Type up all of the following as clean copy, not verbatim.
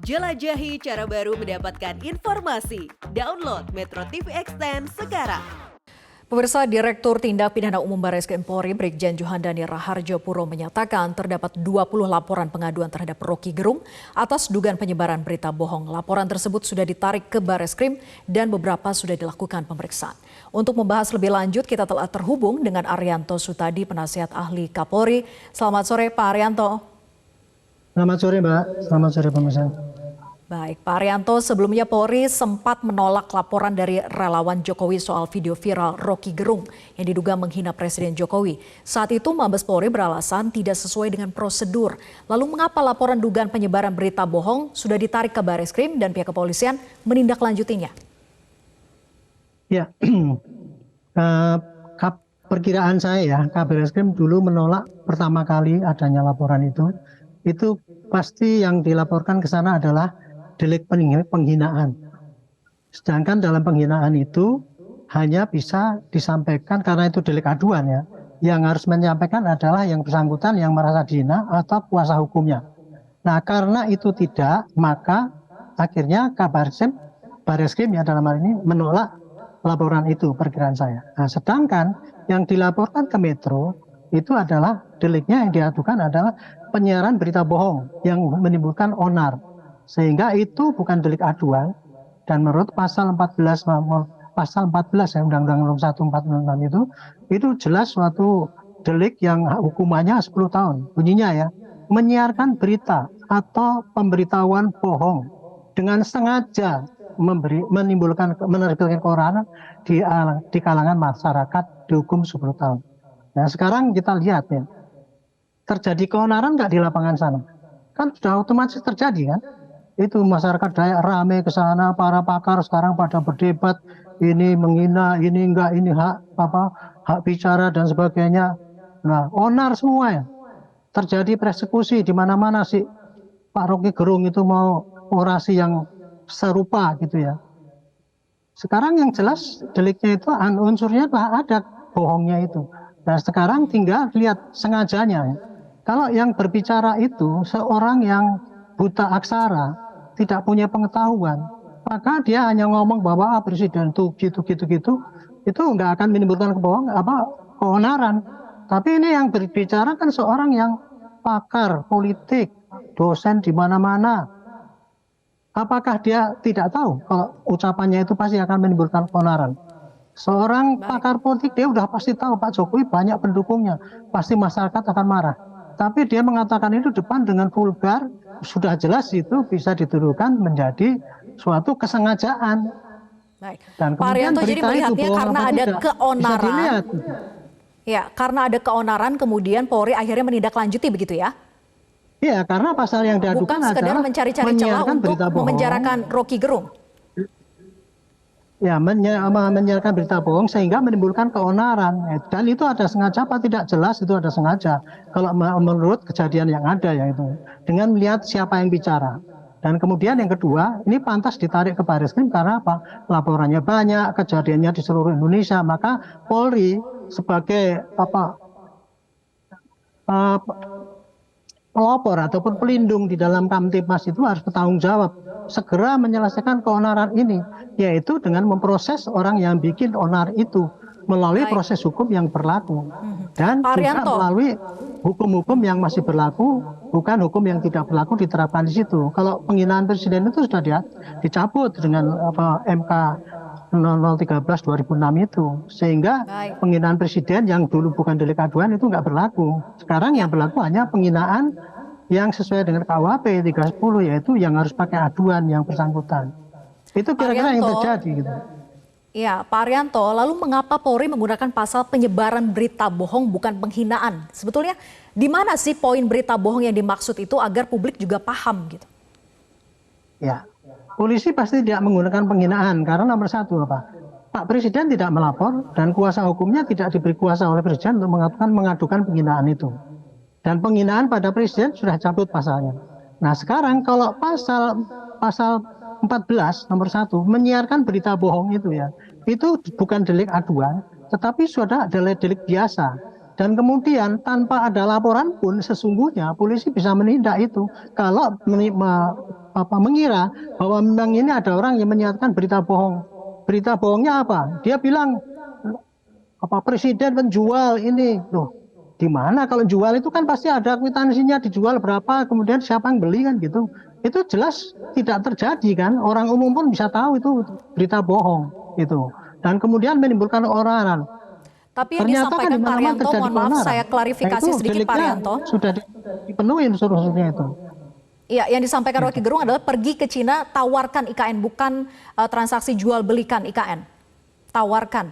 Jelajahi cara baru mendapatkan informasi. Download Metro TV Extend sekarang. Pemirsa, Direktur Tindak Pidana Umum Barreskrim Polri Brigjen Johandani Raharjo Puro menyatakan terdapat 20 laporan pengaduan terhadap Rocky Gerung atas dugaan penyebaran berita bohong. Laporan tersebut sudah ditarik ke Barreskrim dan beberapa sudah dilakukan pemeriksaan. Untuk membahas lebih lanjut, kita telah terhubung dengan Arianto Sutadi, penasihat ahli Kapolri. Selamat sore, Pak Arianto. Selamat sore, Mbak. Selamat sore, pemirsa. Baik, Pak Arianto, sebelumnya Polri sempat menolak laporan dari relawan Jokowi soal video viral Rocky Gerung yang diduga menghina Presiden Jokowi. Saat itu Mabes Polri beralasan tidak sesuai dengan prosedur. Lalu mengapa laporan dugaan penyebaran berita bohong sudah ditarik ke Barreskrim dan pihak kepolisian menindaklanjutinya? Ya, perkiraan saya ya, Kabar Eskrim dulu menolak pertama kali adanya laporan itu pasti yang dilaporkan ke sana adalah delik penghinaan. Sedangkan dalam penghinaan itu hanya bisa disampaikan karena itu delik aduan ya. Yang harus menyampaikan adalah yang bersangkutan yang merasa dihina atau kuasa hukumnya. Nah, karena itu tidak, maka akhirnya Barreskrim ya dalam hal ini menolak laporan itu, perkiraan saya. Nah, sedangkan yang dilaporkan ke Metro itu adalah deliknya yang diadukan adalah penyiaran berita bohong yang menimbulkan onar. Sehingga itu bukan delik aduan, dan menurut pasal 14 ya Undang-Undang Nomor 1 46 itu jelas suatu delik yang hukumannya 10 tahun. Bunyinya ya, menyiarkan berita atau pemberitahuan bohong dengan sengaja menerbitkan keonaran di kalangan masyarakat dihukum 10 tahun. Nah, sekarang kita lihat ya, terjadi keonaran nggak di lapangan sana? Kan sudah otomatis terjadi kan? Itu masyarakat Dayak rame ke sana, para pakar sekarang pada berdebat, ini menghina, ini enggak, ini hak bicara dan sebagainya. Nah, onar semua ya. Terjadi persekusi di mana-mana sih. Pak Rocky Gerung itu mau orasi yang serupa gitu ya. Sekarang yang jelas deliknya itu unsurnya ada bohongnya itu. Nah, sekarang tinggal lihat sengajanya ya. Kalau yang berbicara itu seorang yang buta aksara, tidak punya pengetahuan, maka dia hanya ngomong bahwa presiden itu gitu, itu nggak akan menimbulkan keonaran. Tapi ini yang berbicara kan seorang yang pakar politik, dosen di mana-mana. Apakah dia tidak tahu kalau ucapannya itu pasti akan menimbulkan keonaran? Seorang pakar politik dia udah pasti tahu Pak Jokowi banyak pendukungnya, pasti masyarakat akan marah. Tapi dia mengatakan itu depan dengan vulgar, sudah jelas itu bisa dituduhkan menjadi suatu kesengajaan. Baik. Dan Pak Arianto jadi melihatnya karena ada keonaran. Ya, karena ada keonaran kemudian Polri akhirnya menindaklanjuti begitu ya? Iya, karena pasal yang diadukan bukan sekedar adalah mencari-cari celah untuk memenjarakan Rocky Gerung. Ya, menyiarkan berita bohong sehingga menimbulkan keonaran. Dan itu ada sengaja apa tidak jelas, itu ada sengaja. Kalau menurut kejadian yang ada ya itu. Dengan melihat siapa yang bicara. Dan kemudian yang kedua, ini pantas ditarik ke Barreskrim karena apa? Laporannya banyak, kejadiannya di seluruh Indonesia. Maka Polri sebagai pelopor ataupun pelindung di dalam Kamtibmas itu harus bertanggung jawab. Segera menyelesaikan keonaran ini, yaitu dengan memproses orang yang bikin onar itu melalui proses hukum yang berlaku dan juga melalui hukum-hukum yang masih berlaku, bukan hukum yang tidak berlaku diterapkan di situ. Kalau penghinaan presiden itu sudah dicabut dengan MK 0013/2006 itu, sehingga penghinaan presiden yang dulu bukan delik aduan itu nggak berlaku. Sekarang yang berlaku hanya penghinaan yang sesuai dengan KUHP 310, yaitu yang harus pakai aduan yang bersangkutan. Itu kira-kira yang terjadi gitu. Ya, Pak Arianto, lalu mengapa Polri menggunakan pasal penyebaran berita bohong bukan penghinaan? Sebetulnya di mana sih poin berita bohong yang dimaksud itu agar publik juga paham gitu? Ya, polisi pasti tidak menggunakan penghinaan karena nomor satu Pak Presiden tidak melapor dan kuasa hukumnya tidak diberi kuasa oleh Presiden untuk mengadukan penghinaan itu. Dan penghinaan pada Presiden sudah cabut pasalnya. Nah, sekarang kalau pasal 14 nomor 1 menyiarkan berita bohong itu ya, itu bukan delik aduan, tetapi sudah adalah delik biasa. Dan kemudian tanpa ada laporan pun sesungguhnya polisi bisa menindak itu. Kalau mengira bahwa memang ini ada orang yang menyiarkan berita bohong. Berita bohongnya apa? Dia bilang presiden menjual ini. Loh, di mana kalau jual itu kan pasti ada kwitansinya, dijual berapa, kemudian siapa yang beli kan gitu. Itu jelas tidak terjadi kan. Orang umum pun bisa tahu itu berita bohong itu. Dan kemudian menimbulkan oraran. Tapi yang Ternyata disampaikan Pak Arianto, mohon maaf saya klarifikasi sedikit Pak Arianto. Sudah dipenuhi unsur-unsurnya itu. Iya, yang disampaikan Rocky Gerung adalah pergi ke Cina, tawarkan IKN, bukan transaksi jual belikan IKN. Tawarkan.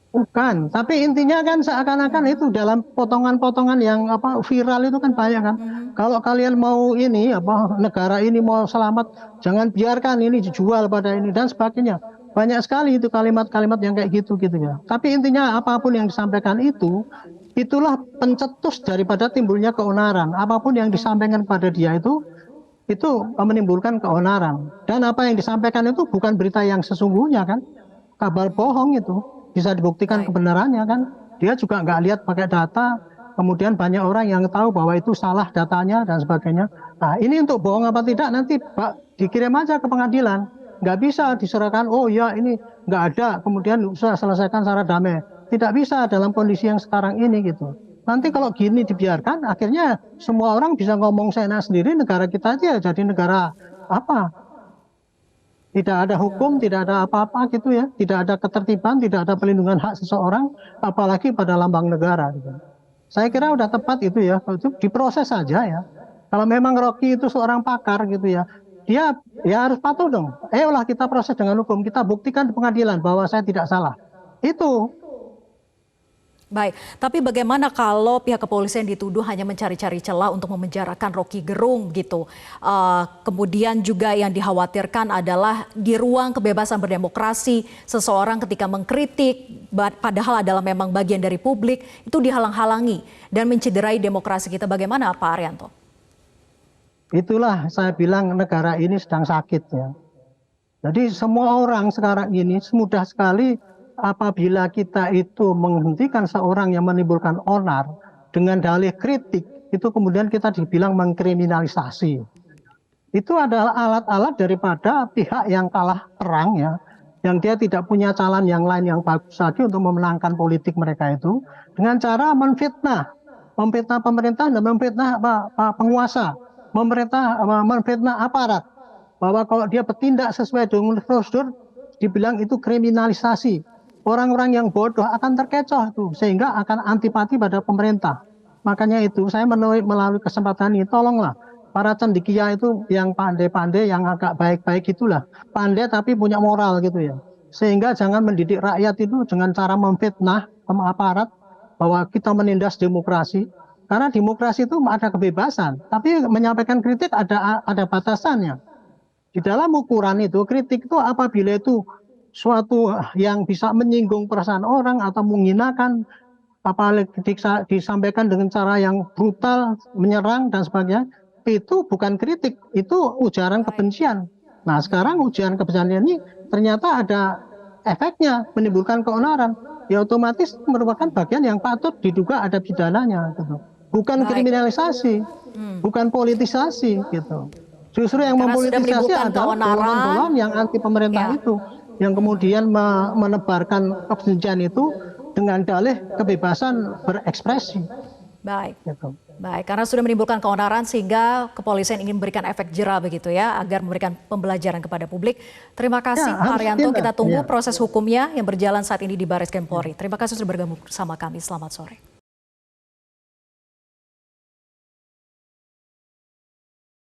Bukan, tapi intinya kan seakan-akan itu dalam potongan-potongan yang viral itu kan banyak kan. Kalau kalian mau ini negara ini mau selamat, jangan biarkan ini dijual pada ini dan sebagainya. Banyak sekali itu kalimat-kalimat yang kayak gitu ya. Tapi intinya apapun yang disampaikan itu, itulah pencetus daripada timbulnya keonaran. Apapun yang disampaikan pada dia itu menimbulkan keonaran. Dan apa yang disampaikan itu bukan berita yang sesungguhnya kan. Kabar bohong itu bisa dibuktikan kebenarannya kan. Dia juga nggak lihat pakai data. Kemudian banyak orang yang tahu bahwa itu salah datanya dan sebagainya. Nah ini untuk bohong apa tidak nanti Pak dikirim aja ke pengadilan. Nggak bisa diserahkan, oh ya ini nggak ada, kemudian usah selesaikan secara damai. Tidak bisa dalam kondisi yang sekarang ini gitu. Nanti kalau gini dibiarkan, akhirnya semua orang bisa ngomong seenak sendiri, negara kita aja jadi negara apa? Tidak ada hukum, tidak ada apa-apa gitu ya. Tidak ada ketertiban, tidak ada pelindungan hak seseorang, apalagi pada lambang negara gitu. Saya kira udah tepat itu ya, itu diproses saja ya. Kalau memang Rocky itu seorang pakar gitu ya, dia ya harus patuh dong. Ayolah kita proses dengan hukum, kita buktikan di pengadilan bahwa saya tidak salah. Itu. Baik, tapi bagaimana kalau pihak kepolisian dituduh hanya mencari-cari celah untuk memenjarakan Rocky Gerung gitu. Kemudian juga yang dikhawatirkan adalah di ruang kebebasan berdemokrasi, seseorang ketika mengkritik padahal adalah memang bagian dari publik, itu dihalang-halangi dan mencederai demokrasi kita. Bagaimana Pak Arianto? Itulah saya bilang negara ini sedang sakit ya. Jadi semua orang sekarang ini mudah sekali apabila kita itu menghentikan seorang yang menimbulkan onar dengan dalih kritik, itu kemudian kita dibilang mengkriminalisasi. Itu adalah alat-alat daripada pihak yang kalah perang ya, yang dia tidak punya calon yang lain yang bagus lagi untuk memenangkan politik mereka itu dengan cara memfitnah pemerintah dan memfitnah penguasa. Memfitnah aparat bahwa kalau dia bertindak sesuai dengan prosedur dibilang itu kriminalisasi. Orang-orang yang bodoh akan terkecoh itu sehingga akan antipati pada pemerintah. Makanya itu saya melalui kesempatan ini tolonglah para cendekia itu yang pandai-pandai, yang agak baik-baik itulah, pandai tapi punya moral gitu ya. Sehingga jangan mendidik rakyat itu dengan cara memfitnah aparat bahwa kita menindas demokrasi. Karena demokrasi itu ada kebebasan, tapi menyampaikan kritik ada batasannya. Di dalam ukuran itu, kritik itu apabila itu suatu yang bisa menyinggung perasaan orang atau menghinakan, apalagi disampaikan dengan cara yang brutal, menyerang dan sebagainya, itu bukan kritik, itu ujaran kebencian. Nah sekarang ujaran kebencian ini ternyata ada efeknya, menimbulkan keonaran. Ya otomatis merupakan bagian yang patut diduga ada pidananya gitu. Bukan kriminalisasi, bukan politisasi gitu. Justru yang mempolitisasi adalah golongan-golongan yang anti pemerintah itu, yang kemudian menebarkan kebencian itu dengan dalih kebebasan berekspresi. Baik, gitu. Baik, karena sudah menimbulkan keonaran sehingga kepolisian ingin memberikan efek jera begitu ya, agar memberikan pembelajaran kepada publik. Terima kasih Pak Arianto, kita tunggu proses hukumnya yang berjalan saat ini di Barreskrim Polri. Terima kasih sudah bergabung bersama kami, selamat sore.